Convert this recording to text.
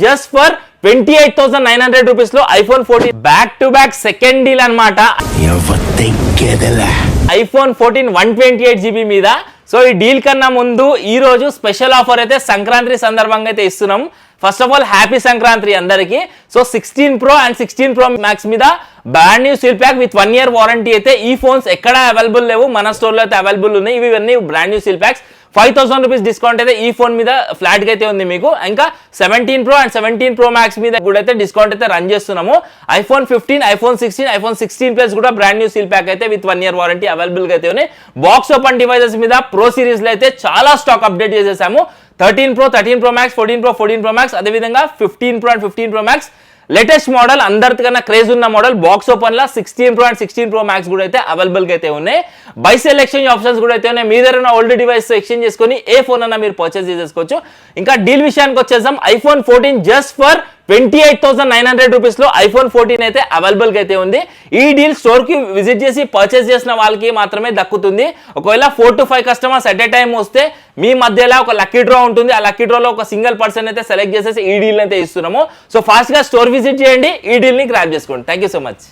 Just for 28,900 rupees లో iPhone 14 back to back second deal అన్నమాట. IPhone 14 128GB మీద. So ఈ డీల్ కన్నా ముందు ఈ రోజు స్పెషల్ ఆఫర్ అయితే సంక్రాంతి సందర్భంగా అయితే ఇస్తున్నాం. First of all happy Sankranti అందరికి. So 16 Pro and 16 Pro Max మీద brand new seal pack with 1 year warranty అయితే ఈ ఫోన్స్ ఎక్కడ అవైలబుల్ లేవు, మన స్టోర్ లో అయితే అవైలబుల్ ఉన్నాయి. ఇవన్నీ brand new seal packs. 5,000 rupees discount అయితే ఈ ఫోన్ మీద ఫ్లాట్ గా అయితే ఉంది మీకు. ఇంకా 17 Pro అండ్ 17 Pro Max మీద కూడా అయితే డిస్కౌంట్ అయితే రన్ చేస్తున్నాము. ఐఫోన్ 15, ఐఫోన్ 16, ఐఫోన్ 16 ప్లస్ కూడా బ్రాండ్ న్యూ సీల్ ప్యాక్ అయితే విత్ 1 year వారంటీ అవైలబుల్ గా అయితే ఉన్నాయి. బాక్స్ ఓపెన్ డివైసెస్ మీద ప్రో సిరీస్ లో అయితే చాలా స్టాక్ అప్డేట్ చేసేసాము. 13 Pro, 13 Pro Max, 14 Pro, 14 Pro Max, అదే విధంగా 15 Pro and 15 Pro Max latest model, అందరికన్నా క్రేజ్ ఉన్న model box open law 16 Pro and 16 Pro Max కూడా అయితే అవైలబుల్ గా అయితే ఉన్నాయి. బై సెల్ ఎక్స్చేంజ్ ఆప్షన్స్ కూడా అయితే ఉన్నాయి. మీ దగ్గర ఉన్న ఓల్డ్ డివైస్ ఎక్స్చేంజ్ చేసుకొని ఏ ఫోన్ అన్నా మీరు పర్చేస్ చేసేసుకోవచ్చు. ఇంకా డీల్ విషయానికి వచ్చేసాం. ఐఫోన్ 14 జస్ట్ ఫర్ 28,900 రూపీస్ లో ఐఫోన్ 14 అయితే అవైలబుల్ గా అయితే ఉంది. ఈ డీల్ స్టోర్ కి విజిట్ చేసి పర్చేస్ చేసిన వాళ్ళకి మాత్రమే దక్కుతుంది. ఒకవేళ 4 to 5 customers at a time వస్తే మీ మధ్యలో ఒక లక్కీ డ్రా ఉంటుంది. ఆ లక్కీ డ్రాలో ఒక సింగిల్ పర్సన్ అయితే సెలెక్ట్ చేసేసి ఈ డీల్ అయితే ఇస్తున్నాము. సో ఫాస్ట్ గా స్టోర్ విజిట్ చేయండి, ఈ డీల్ ని గ్రాబ్ చేసుకోండి. Thank you so much.